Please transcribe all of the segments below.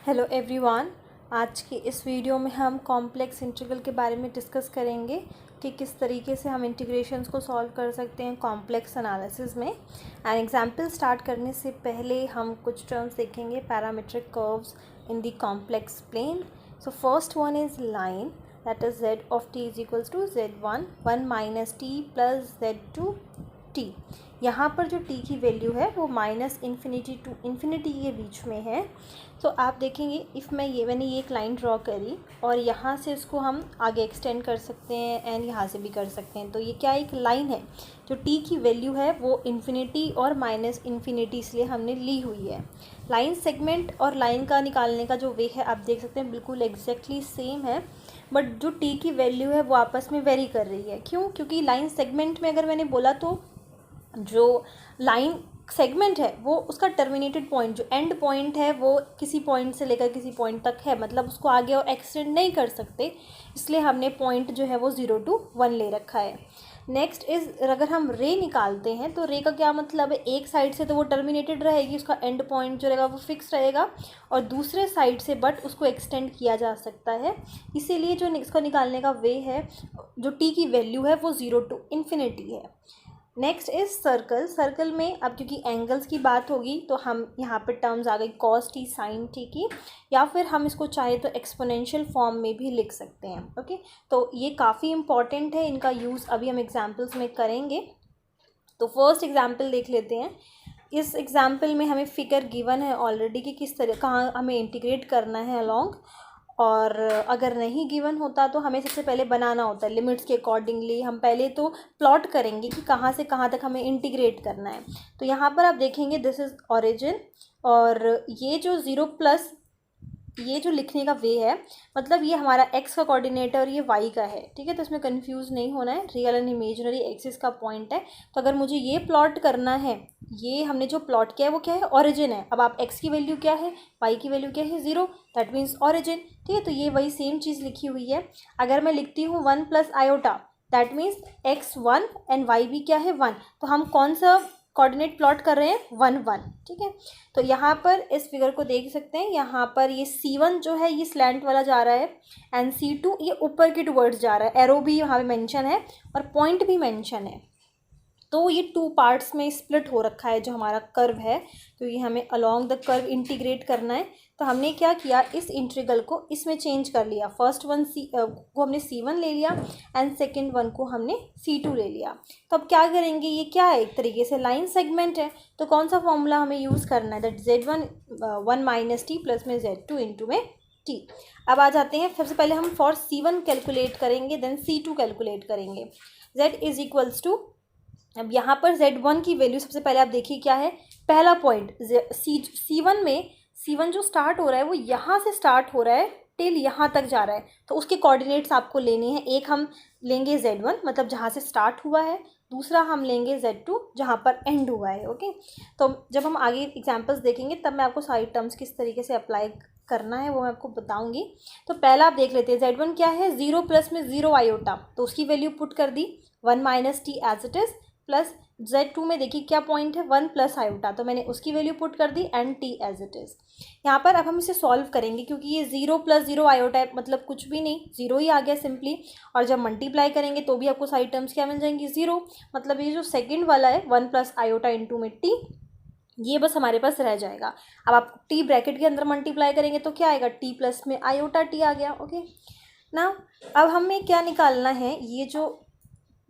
Hello everyone. आज की इस वीडियो में हम कॉम्प्लेक्स इंटीग्रल के बारे में डिस्कस करेंगे कि किस तरीके से हम इंटीग्रेशंस को सॉल्व कर सकते हैं कॉम्प्लेक्स एनालिसिस में। एंड एग्जांपल स्टार्ट करने से पहले हम कुछ टर्म्स देखेंगे parametric curves in the complex plane. So first one is line that is z of t is equals to z1 1 minus T plus z2 t। यहाँ पर जो t की वैल्यू है वो माइनस इन्फिनिटी टू इन्फिनिटी के बीच में है। तो आप देखेंगे इफ़ मैंने ये एक लाइन ड्रॉ करी और यहाँ से इसको हम आगे एक्सटेंड कर सकते हैं एंड यहाँ से भी कर सकते हैं। तो ये क्या एक लाइन है जो t की वैल्यू है वो इन्फिनिटी और माइनस इन्फिनिटी इसलिए हमने ली हुई है। लाइन सेगमेंट और लाइन का निकालने का जो वे है आप देख सकते हैं बिल्कुल एग्जैक्टली सेम है, बट जो t की वैल्यू है वो आपस में वेरी कर रही है। क्यों? क्योंकि लाइन सेगमेंट में अगर मैंने बोला तो जो लाइन सेगमेंट है वो उसका टर्मिनेटेड पॉइंट जो एंड पॉइंट है वो किसी पॉइंट से लेकर किसी पॉइंट तक है, मतलब उसको आगे और एक्सटेंड नहीं कर सकते, इसलिए हमने पॉइंट जो है वो 0 to 1 ले रखा है। नेक्स्ट इज़ अगर हम रे निकालते हैं तो रे का क्या मतलब है, एक साइड से तो वो टर्मिनेटेड रहेगी, उसका एंड पॉइंट जो रहेगा वो फिक्स रहेगा, और दूसरे साइड से बट उसको एक्सटेंड किया जा सकता है। इसीलिए जो इसका निकालने का वे है जो टी की वैल्यू है वो 0 to इन्फिनिटी है। Next is circle. सर्कल में अब क्योंकि एंगल्स की बात होगी तो हम यहाँ पर टर्म्स आ गई कॉस टी साइन टी की, या फिर हम इसको चाहे तो एक्सपोनेंशियल फॉर्म में भी लिख सकते हैं। ओके, तो ये काफ़ी इंपॉर्टेंट है, इनका यूज़ अभी हम एग्जांपल्स में करेंगे। तो फर्स्ट एग्जांपल देख लेते हैं। इस एग्जांपल में हमें फिगर गिवन है ऑलरेडी कि किस तरह कहाँ हमें इंटीग्रेट करना है अलॉन्ग, और अगर नहीं गिवन होता तो हमें सबसे पहले बनाना होता है लिमिट्स के अकॉर्डिंगली। हम पहले तो प्लॉट करेंगे कि कहाँ से कहाँ तक हमें इंटीग्रेट करना है। तो यहाँ पर आप देखेंगे दिस इज़ ओरिजिन, और ये जो 0 प्लस ये जो लिखने का वे है मतलब ये हमारा x का कोऑर्डिनेट है और ये y का है। ठीक है, तो इसमें कंफ्यूज नहीं होना है, रियल एंड इमेजिनरी एक्सिस का पॉइंट है। तो अगर मुझे ये प्लॉट करना है, ये हमने जो प्लॉट किया है वो क्या है, ओरिजिन है। अब आप x की वैल्यू क्या है, y की वैल्यू क्या है 0, दैट मीन्स ओरिजिन। ठीक है, तो ये वही सेम चीज़ लिखी हुई है। अगर मैं लिखती हूँ 1 plus iota that means x1 and y भी क्या है 1, तो हम कौन सा कोऑर्डिनेट प्लॉट कर रहे हैं 1 1। ठीक है, तो यहाँ पर इस फिगर को देख सकते हैं, यहाँ पर ये C1 जो है ये स्लैंट वाला जा रहा है एंड C2 ये ऊपर के टुवर्ड्स जा रहा है। एरो भी यहाँ पे मेंशन है और पॉइंट भी मेंशन है। तो ये 2 पार्ट्स में स्प्लिट हो रखा है जो हमारा कर्व है, क्योंकि हमें अलोंग द कर्व इंटीग्रेट करना है। तो हमने क्या किया, इस इंटीग्रल को इसमें चेंज कर लिया। फर्स्ट वन को हमने C1 ले लिया एंड सेकेंड वन को हमने C2 ले लिया। तो अब क्या करेंगे, ये क्या है, एक तरीके से लाइन सेगमेंट है, तो कौन सा फॉर्मूला हमें यूज़ करना है, that Z1 1 minus T plus में Z2 इंटू में t। अब आ जाते हैं, सबसे पहले हम फॉर C1 कैलकुलेट करेंगे देन C2 कैलकुलेट करेंगे। Z इज इक्वल्स टू, अब यहाँ पर Z1 की वैल्यू सबसे पहले आप देखिए क्या है, पहला पॉइंट C1 में C1 जो स्टार्ट हो रहा है वो यहाँ से स्टार्ट हो रहा है टिल यहाँ तक जा रहा है, तो उसके कोऑर्डिनेट्स आपको लेने हैं। एक हम लेंगे Z1 मतलब जहाँ से स्टार्ट हुआ है, दूसरा हम लेंगे Z2 जहाँ पर एंड हुआ है। ओके, तो जब हम आगे एग्जांपल्स देखेंगे तब मैं आपको सारी टर्म्स किस तरीके से अप्लाई करना है वो मैं आपको बताऊंगी। तो पहला आप देख लेते हैं, Z1 क्या है, 0 प्लस में 0 आयोटा, तो उसकी वैल्यू पुट कर दी 1 minus t as it is, plus Z2 में देखिए क्या पॉइंट है 1 प्लस आयोटा, तो मैंने उसकी वैल्यू पुट कर दी and T as it is. यहाँ पर अब हम इसे सॉल्व करेंगे क्योंकि ये 0 प्लस 0 आयोटा है, मतलब कुछ भी नहीं, 0 ही आ गया सिंपली। और जब मल्टीप्लाई करेंगे तो भी आपको सारी टर्म्स क्या मिल जाएंगी 0, मतलब ये जो सेकेंड वाला है 1 प्लस आयोटा इंटू में टी, ये बस हमारे पास रह जाएगा। अब आप टी ब्रैकेट के अंदर मल्टीप्लाई करेंगे तो क्या आएगा, टी प्लस में आयोटा टी आ गया। ओके ना, अब हमें क्या निकालना है, ये जो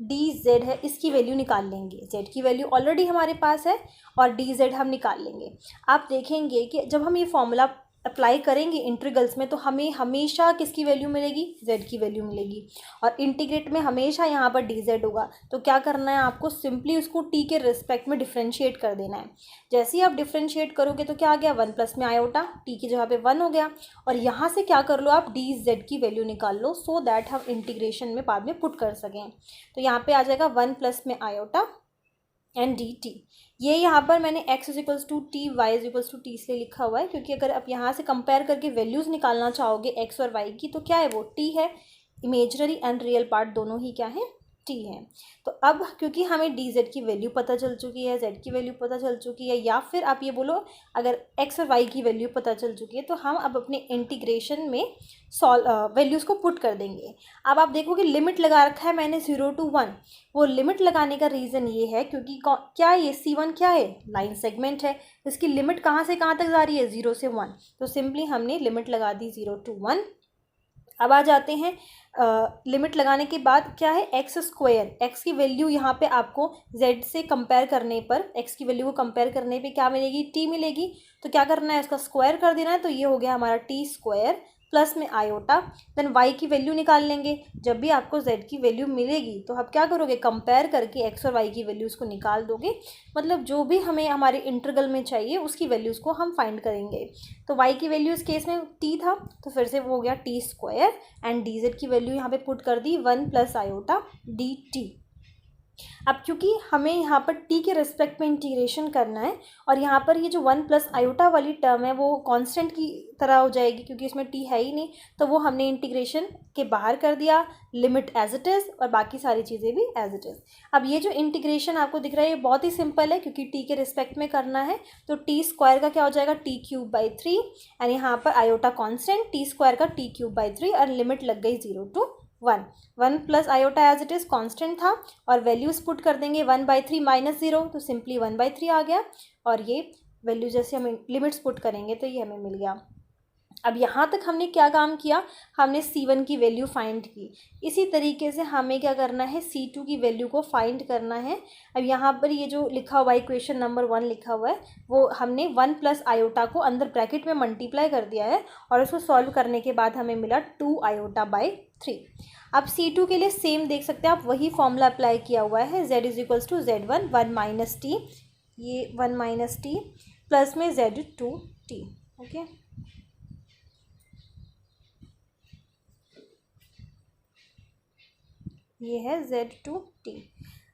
डी जेड है इसकी वैल्यू निकाल लेंगे। जेड की वैल्यू ऑलरेडी हमारे पास है और डी जेड हम निकाल लेंगे। आप देखेंगे कि जब हम ये फॉर्मूला अप्लाई करेंगे इंटीग्रल्स में तो हमें हमेशा किसकी वैल्यू मिलेगी, जेड की वैल्यू मिलेगी, और इंटीग्रेट में हमेशा यहाँ पर डी जेड होगा। तो क्या करना है आपको, सिंपली उसको टी के रिस्पेक्ट में डिफ्रेंशिएट कर देना है। जैसे ही आप डिफ्रेंशिएट करोगे तो क्या आ गया, 1 प्लस में आयोटा, टी की जगह पे 1 हो गया, और यहाँ से क्या कर लो आप डी जेड की वैल्यू निकाल लो सो दैट हम इंटीग्रेशन में बाद में पुट कर सकें। तो यहाँ पे आ जाएगा 1 प्लस में आयोटा एंड डी टी। ये यहाँ पर मैंने x is equals to t, y is equals to t इसलिए लिखा हुआ है क्योंकि अगर आप यहाँ से कंपेयर करके वैल्यूज़ निकालना चाहोगे x और y की तो क्या है वो t है, इमेजनरी एंड रियल पार्ट दोनों ही क्या है टी है। तो अब क्योंकि हमें डी जेड की वैल्यू पता चल चुकी है, जेड की वैल्यू पता चल चुकी है, या फिर आप ये बोलो अगर एक्स और वाई की वैल्यू पता चल चुकी है, तो हम अब अपने इंटीग्रेशन में वैल्यूज़ को पुट कर देंगे। अब आप देखोगे लिमिट लगा रखा है मैंने 0 to 1। वो लिमिट लगाने का रीज़न ये है क्योंकि क्या ये C1 क्या है, लाइन सेगमेंट है, इसकी लिमिट कहाँ से कहाँ तक जा रही है, 0 से 1। तो सिंपली हमने लिमिट लगा दी 0 to 1। अब आ जाते हैं लिमिट लगाने के बाद क्या है, एक्स स्क्वायर, एक्स की वैल्यू यहाँ पे आपको जेड से कंपेयर करने पर, एक्स की वैल्यू को कंपेयर करने पे क्या मिलेगी, टी मिलेगी। तो क्या करना है, इसका स्क्वायर कर देना है। तो ये हो गया हमारा टी स्क्वायर प्लस में आयोटा। देन वाई की वैल्यू निकाल लेंगे। जब भी आपको जेड की वैल्यू मिलेगी तो आप क्या करोगे, कंपेयर करके एक्स और वाई की वैल्यूज़ को निकाल दोगे। मतलब जो भी हमें हमारे इंटरवल में चाहिए उसकी वैल्यूज़ को हम फाइंड करेंगे। तो वाई की वैल्यू इस केस में टी था, तो फिर से वो हो गया T square, and D Z की वैल्यू यहाँ पे पुट कर दी 1 प्लस आयोटा डी टी। अब क्योंकि हमें यहाँ पर t के रिस्पेक्ट में इंटीग्रेशन करना है, और यहाँ पर ये जो 1 प्लस आयोटा वाली टर्म है वो कांस्टेंट की तरह हो जाएगी क्योंकि इसमें t है ही नहीं, तो वो हमने इंटीग्रेशन के बाहर कर दिया, लिमिट एज इट इज़ और बाकी सारी चीज़ें भी एज इट इज़। अब ये जो इंटीग्रेशन आपको दिख रहा है ये बहुत ही सिंपल है क्योंकि t के रिस्पेक्ट में करना है। तो टी स्क्वायर का क्या हो जाएगा, t³/3, एंड यहाँ पर आयोटा कॉन्स्टेंट, टी स्क्वायर का t³/3, और लिमिट लग गई 0 to 1। 1 plus iota as it is constant था, और वैल्यूज़ पुट कर देंगे 1/3 माइनस 0, तो सिंपली 1/3 आ गया। और ये वैल्यू जैसे हम लिमिट्स पुट करेंगे तो ये हमें मिल गया। अब यहाँ तक हमने क्या काम किया, हमने C1 की वैल्यू फाइंड की। इसी तरीके से हमें क्या करना है, C2 की वैल्यू को फाइंड करना है। अब यहाँ पर ये जो लिखा हुआ है इक्वेशन नंबर 1 लिखा हुआ है, वो हमने 1 प्लस आयोटा को अंदर ब्रैकेट में मल्टीप्लाई कर दिया है, और उसको सॉल्व करने के बाद हमें मिला 2 आयोटा/3। अब C2 के लिए सेम देख सकते हैं आप, वही फॉर्मूला अप्लाई किया हुआ है, Z is equals to Z1 1 minus t, ये 1 माइनस टी प्लस में Z2t। ओके, ये है Z2t।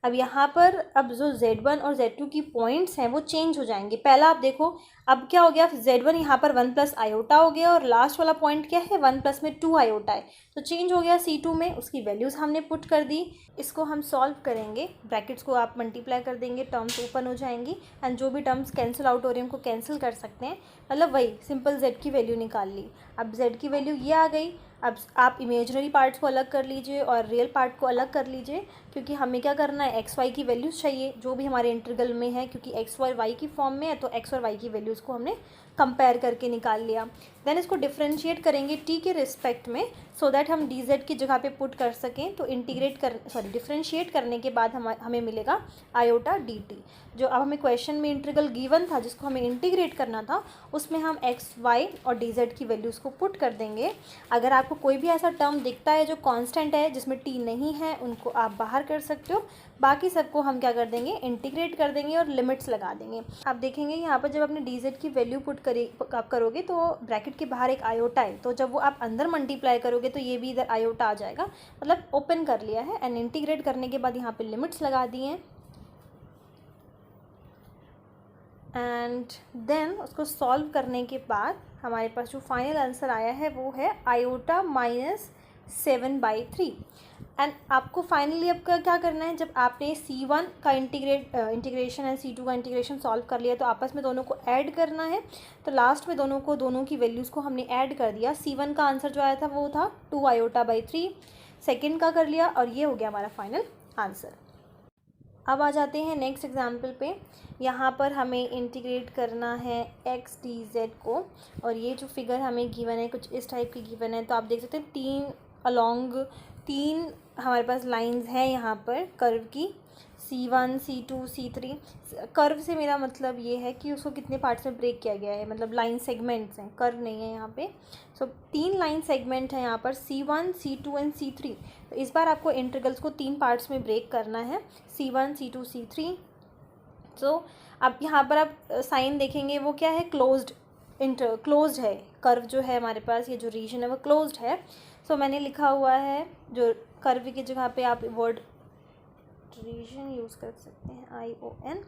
अब यहाँ पर अब जो Z1 और Z2 की पॉइंट्स हैं वो चेंज हो जाएंगे। पहला आप देखो अब क्या हो गया, Z1 यहाँ पर 1 प्लस आयोटा हो गया, और लास्ट वाला पॉइंट क्या है, 1 प्लस में 2 आयोटा है, तो चेंज हो गया C2 में। उसकी वैल्यूज़ हमने पुट कर दी। इसको हम सॉल्व करेंगे, ब्रैकेट्स को आप मल्टीप्लाई कर देंगे, टर्म्स ओपन हो जाएंगी, एंड जो भी टर्म्स कैंसिल आउट हो रही हैं उनको कैंसिल कर सकते हैं। मतलब वही सिंपल Z की वैल्यू निकाल ली। अब Z की वैल्यू ये आ गई। अब आप इमेजनरी पार्ट्स को अलग कर लीजिए और रियल पार्ट को अलग कर लीजिए, क्योंकि हमें क्या करना है, एक्स वाई की वैल्यूज़ चाहिए जो भी हमारे इंटीग्रल में है, क्योंकि एक्स और वाई की फॉर्म में है, तो एक्स और वाई की वैल्यूज़ को हमने कंपेयर करके निकाल लिया। देन इसको डिफरेंशिएट करेंगे टी के रिस्पेक्ट में, सो दैट हम डी जेड की जगह पे पुट कर सकें। तो डिफरेंशिएट करने के बाद हमें मिलेगा आयोटा डी टी। जो अब हमें क्वेश्चन में इंटीग्रल गिवन था जिसको हमें इंटीग्रेट करना था, उसमें हम एक्स वाई और डी जेड की वैल्यूज़ को पुट कर देंगे। अगर आपको कोई भी ऐसा टर्म दिखता है जो कांस्टेंट है, जिसमें टी नहीं है, उनको आप बाहर कर सकते हो। बाकी सबको हम क्या कर देंगे, इंटीग्रेट कर देंगे और लिमिट्स लगा देंगे। आप देखेंगे यहाँ पर जब अपने डी जेड की वैल्यू पुट आप करोगे तो ब्रैकेट के बाहर एक आयोटा है, तो जब वो आप अंदर मल्टीप्लाई करोगे तो ये भी इधर आयोटा आ जाएगा, मतलब ओपन कर लिया है। एंड इंटीग्रेट करने के बाद यहाँ पे लिमिट्स लगा दिए हैं, एंड देन उसको सॉल्व करने के बाद हमारे पास जो फाइनल आंसर आया है वो है आयोटा -7/3। एंड आपको फाइनली अब क्या करना है, जब आपने C1 का इंटीग्रेशन एंड C2 का इंटीग्रेशन सॉल्व कर लिया तो आपस में दोनों को ऐड करना है। तो लास्ट में दोनों की वैल्यूज़ को हमने ऐड कर दिया। C1 का आंसर जो आया था वो था 2 आयोटा/3, सेकेंड का कर लिया, और ये हो गया हमारा फाइनल आंसर। अब आ जाते हैं नेक्स्ट एग्जाम्पल पे। यहाँ पर हमें इंटीग्रेट करना है एक्स डी जेड को, और ये जो फिगर हमें गिवन है कुछ इस टाइप की गिवन है। तो आप देख सकते हैं तीन हमारे पास लाइंस हैं यहाँ पर कर्व की, C1 C2 C3। कर्व से मेरा मतलब ये है कि उसको कितने पार्ट्स में ब्रेक किया गया है, मतलब लाइन सेगमेंट्स हैं, कर्व नहीं है यहाँ पे। सो 3 लाइन सेगमेंट है यहाँ पर, C1 C2 एंड C3। तो इस बार आपको इंटीग्रल्स को 3 पार्ट्स में ब्रेक करना है, C1 C2 C3। सो अब यहाँ पर आप साइन देखेंगे वो क्या है, क्लोज्ड है। कर्व जो है हमारे पास, ये जो रीजन है वो क्लोज्ड है। सो मैंने लिखा हुआ है, जो कर्व की जगह पे आप वर्ड रीजन यूज़ कर सकते हैं, ION।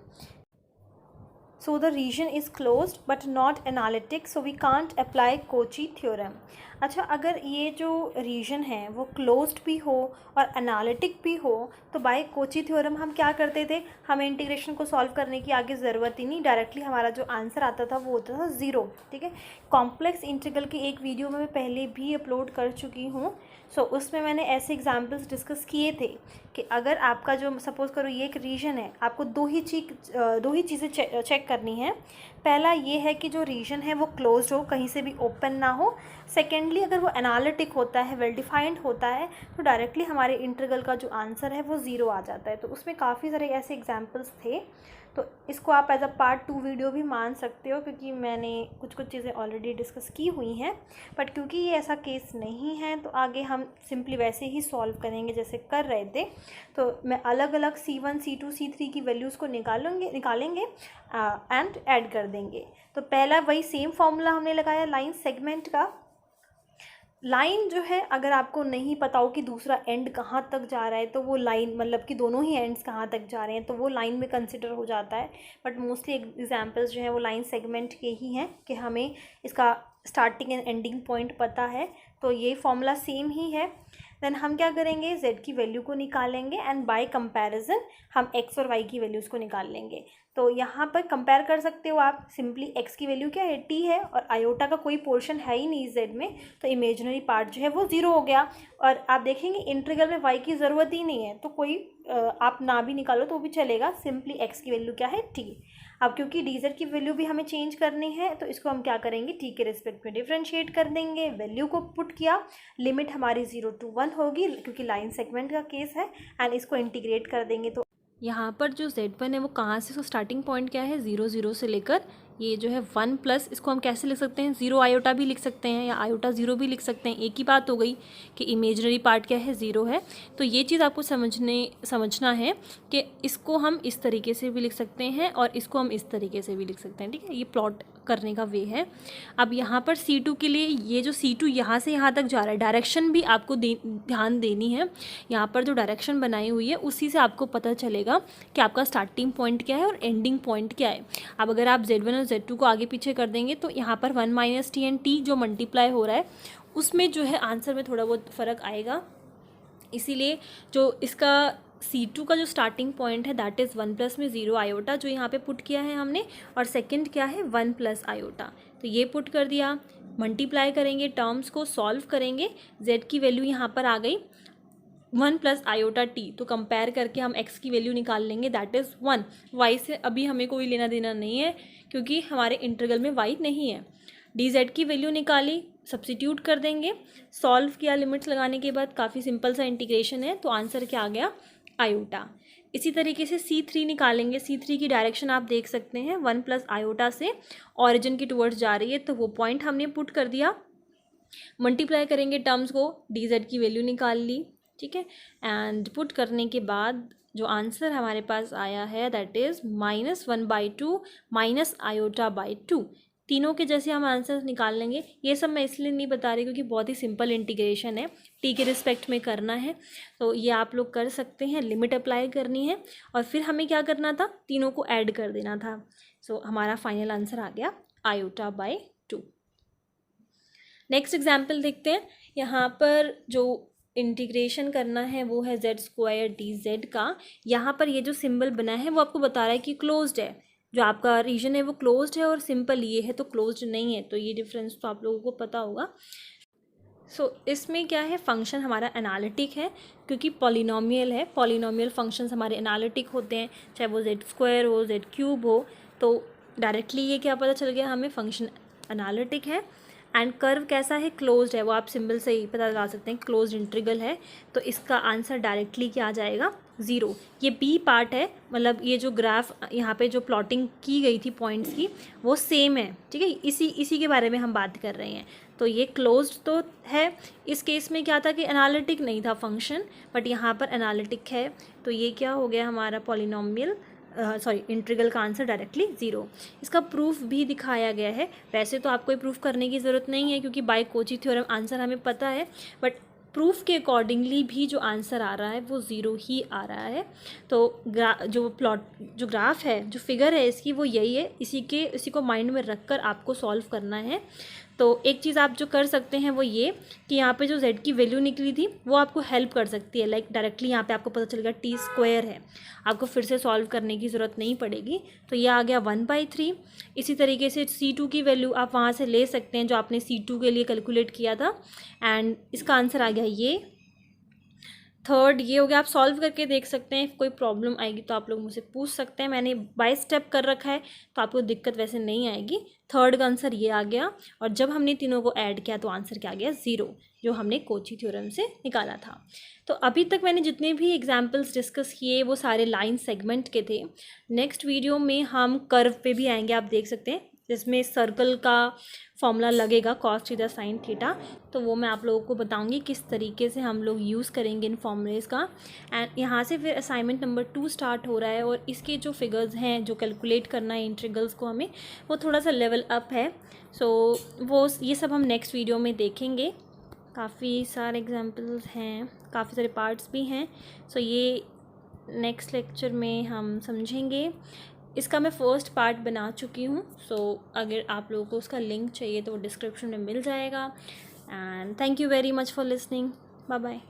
so the region is closed but not analytic, so we can't apply Cauchy theorem. अच्छा, अगर ये जो रीजन है वो क्लोज्ड भी हो और एनालिटिक भी हो तो बाय कोची थ्योरम हम क्या करते थे, हमें इंटीग्रेशन को सॉल्व करने की आगे ज़रूरत ही नहीं, डायरेक्टली हमारा जो आंसर आता था वो होता था 0। ठीक है, कॉम्प्लेक्स इंटीग्रल की एक वीडियो में मैं पहले भी अपलोड कर चुकी हूँ। सो उसमें मैंने ऐसे एग्जाम्पल्स डिस्कस किए थे कि अगर आपका जो सपोज़ करो ये एक रीजन है, आपको दो ही चीज़ें चेक करनी है। पहला ये है कि जो रीजन है वो क्लोज्ड हो, कहीं से भी ओपन ना हो। सेकेंडली, अगर वो एनालिटिक होता है, वेल डिफाइंड होता है, तो डायरेक्टली हमारे इंटीग्रल का जो आंसर है वो 0 आ जाता है। तो उसमें काफ़ी सारे ऐसे एग्जांपल्स थे, तो इसको आप एज अ पार्ट 2 वीडियो भी मान सकते हो, क्योंकि मैंने कुछ चीज़ें ऑलरेडी डिस्कस की हुई हैं। बट क्योंकि ये ऐसा केस नहीं है तो आगे हम सिंपली वैसे ही सॉल्व करेंगे जैसे कर रहे थे। तो मैं अलग अलग C1, C2, C3 की वैल्यूज़ को निकालेंगे एंड ऐड कर देंगे। तो पहला वही सेम फॉर्मूला हमने लगाया लाइन सेगमेंट का। लाइन जो है, अगर आपको नहीं पता हो कि दूसरा एंड कहाँ तक जा रहा है तो वो लाइन, मतलब कि दोनों ही एंड्स कहाँ तक जा रहे हैं, तो वो लाइन में कंसिडर हो जाता है। बट मोस्टली एग्जांपल्स जो हैं वो लाइन सेगमेंट के ही हैं कि हमें इसका स्टार्टिंग एंड एंडिंग पॉइंट पता है। तो ये फॉर्मूला सेम ही है। देन हम क्या करेंगे, z की वैल्यू को निकालेंगे एंड बाय कंपैरिजन हम x और y की वैल्यूज़ को निकाल लेंगे। तो यहाँ पर कंपेयर कर सकते हो आप, सिंपली x की वैल्यू क्या है, t है, और आयोटा का कोई पोर्शन है ही नहीं z में, तो इमेजिनरी पार्ट जो है वो 0 हो गया। और आप देखेंगे इंटीग्रल में y की ज़रूरत ही नहीं है, तो कोई आप ना भी निकालो तो भी चलेगा, सिंपली x की वैल्यू क्या है, t। अब क्योंकि dz की वैल्यू भी हमें चेंज करनी है तो इसको हम क्या करेंगे, t के रिस्पेक्ट में डिफ्रेंशिएट कर देंगे। वैल्यू को पुट किया, लिमिट हमारी 0 to 1 होगी क्योंकि लाइन सेगमेंट का केस है, एंड इसको इंटीग्रेट कर देंगे। तो यहाँ पर जो z1 है वो कहाँ से, उसका स्टार्टिंग पॉइंट क्या है, 0 0 से लेकर ये जो है 1 प्लस, इसको हम कैसे लिख सकते हैं, 0 आयोटा भी लिख सकते हैं या आयोटा 0 भी लिख सकते हैं। एक ही बात हो गई कि इमेजिनरी पार्ट क्या है, 0 है। तो ये चीज़ आपको समझना है कि इसको हम इस तरीके से भी लिख सकते हैं और इसको हम इस तरीके से भी लिख सकते हैं। ठीक है, ये प्लॉट करने का वे है। अब यहाँ पर C2 के लिए, ये जो C2 यहाँ से यहाँ तक जा रहा है, डायरेक्शन भी आपको ध्यान देनी है। यहाँ पर जो डायरेक्शन बनाई हुई है उसी से आपको पता चलेगा कि आपका स्टार्टिंग पॉइंट क्या है और एंडिंग पॉइंट क्या है। अब अगर आप Z1 और Z2 को आगे पीछे कर देंगे तो यहाँ पर 1 - t एंड t जो मल्टीप्लाई हो रहा है उसमें जो है आंसर में थोड़ा बहुत फ़र्क आएगा। इसीलिए जो इसका C2 का जो स्टार्टिंग पॉइंट है दैट इज़ 1 प्लस में 0 आयोटा, जो यहाँ पे पुट किया है हमने, और सेकंड क्या है 1 प्लस आयोटा, तो ये पुट कर दिया। मल्टीप्लाई करेंगे, टर्म्स को सॉल्व करेंगे, z की वैल्यू यहाँ पर आ गई 1 प्लस आयोटा t, तो कंपेयर करके हम x की वैल्यू निकाल लेंगे दैट इज़ 1। y से अभी हमें कोई लेना देना नहीं है क्योंकि हमारे इंटीग्रल में y नहीं है। dz की वैल्यू निकाली, सब्स्टिट्यूट कर देंगे, सॉल्व किया लिमिट्स लगाने के बाद, काफ़ी सिंपल सा इंटीग्रेशन है, तो आंसर क्या आ गया, आयोटा। इसी तरीके से C3 निकालेंगे। C3 की डायरेक्शन आप देख सकते हैं 1 प्लस आयोटा से ऑरिजिन की टुवर्ड्स जा रही है, तो वो पॉइंट हमने पुट कर दिया। मल्टीप्लाई करेंगे टर्म्स को, dz की वैल्यू निकाल ली, ठीक है, एंड पुट करने के बाद जो आंसर हमारे पास आया है that is -1/2 minus iota by 2। तीनों के जैसे हम आंसर निकाल लेंगे। ये सब मैं इसलिए नहीं बता रही क्योंकि बहुत ही सिंपल इंटीग्रेशन है, t के रिस्पेक्ट में करना है, तो ये आप लोग कर सकते हैं। लिमिट अप्लाई करनी है और फिर हमें क्या करना था, तीनों को ऐड कर देना था। सो हमारा फाइनल आंसर आ गया आयोटा बाई 2। नेक्स्ट एग्जाम्पल देखते हैं। यहाँ पर जो इंटीग्रेशन करना है वो है z² dz का। यहाँ पर ये जो सिंबल बना है वो आपको बता रहा है कि क्लोज्ड है, जो आपका रीजन है वो क्लोज्ड है, और सिंपल ये है तो क्लोज्ड नहीं है, तो ये डिफरेंस तो आप लोगों को पता होगा। सो इसमें क्या है, फंक्शन हमारा एनालिटिक है क्योंकि पॉलिनोमियल है। पॉलिनोमियल फंक्शंस हमारे एनालिटिक होते हैं, चाहे वो z² हो, z³ हो, तो डायरेक्टली ये क्या पता चल गया हमें, फंक्शन एनालिटिक है। एंड कर्व कैसा है, क्लोज्ड है, वो आप सिंबल से ही पता लगा सकते हैं, क्लोज्ड इंटीग्रल है, तो इसका आंसर डायरेक्टली क्या आ जाएगा, 0। ये बी पार्ट है, मतलब ये जो ग्राफ यहाँ पे जो प्लॉटिंग की गई थी पॉइंट्स की वो सेम है, ठीक है, इसी के बारे में हम बात कर रहे हैं। तो ये क्लोज्ड तो है। इस केस में क्या था कि एनालिटिक नहीं था फंक्शन, बट यहाँ पर एनालिटिक है, तो ये क्या हो गया हमारा पॉलिनोमियल इंटीग्रल का आंसर डायरेक्टली 0। इसका प्रूफ भी दिखाया गया है। वैसे तो आपको प्रूफ करने की ज़रूरत नहीं है क्योंकि बाय कोची थ्योरम आंसर हमें पता है, बट प्रूफ के अकॉर्डिंगली भी जो आंसर आ रहा है वो ज़ीरो ही आ रहा है। तो जो ग्राफ है, जो फिगर है इसकी, वो यही है। इसी को माइंड में रख कर आपको सॉल्व करना है। तो एक चीज़ आप जो कर सकते हैं वो ये कि यहाँ पे जो z की वैल्यू निकली थी वो आपको हेल्प कर सकती है। लाइक डायरेक्टली यहाँ पे आपको पता चलेगा t² है, आपको फिर से सॉल्व करने की ज़रूरत नहीं पड़ेगी। तो ये आ गया 1/3। इसी तरीके से c2 की वैल्यू आप वहाँ से ले सकते हैं जो आपने c2 के लिए कैलकुलेट किया था, एंड इसका आंसर आ गया ये। थर्ड ये हो गया। आप सॉल्व करके देख सकते हैं, कोई प्रॉब्लम आएगी तो आप लोग मुझसे पूछ सकते हैं। मैंने बाय स्टेप कर रखा है तो आपको दिक्कत वैसे नहीं आएगी। थर्ड का आंसर ये आ गया, और जब हमने तीनों को ऐड किया तो आंसर क्या आ गया? 0, जो हमने कोची थ्योरम से निकाला था। तो अभी तक मैंने जितने भी एग्जाम्पल्स डिस्कस किए वो सारे लाइन सेगमेंट के थे। नेक्स्ट वीडियो में हम कर्व पे भी आएंगे। आप देख सकते हैं जिसमें सर्कल का फॉर्मूला लगेगा cos थीटा sin थीटा, तो वो मैं आप लोगों को बताऊंगी किस तरीके से हम लोग यूज़ करेंगे इन फॉर्मूलेज़ का। एंड यहाँ से फिर असाइनमेंट नंबर 2 स्टार्ट हो रहा है, और इसके जो फिगर्स हैं जो कैलकुलेट करना है इंटीग्रल्स को हमें, वो थोड़ा सा लेवल अप है। सो वो ये सब हम नेक्स्ट वीडियो में देखेंगे। काफ़ी सारे एग्जाम्पल्स हैं, काफ़ी सारे पार्ट्स भी हैं। सो ये नेक्स्ट लेक्चर में हम समझेंगे। इसका मैं फ़र्स्ट पार्ट बना चुकी हूँ। सो अगर आप लोगों को उसका लिंक चाहिए तो वो डिस्क्रिप्शन में मिल जाएगा। And thank you very much for listening. Bye bye.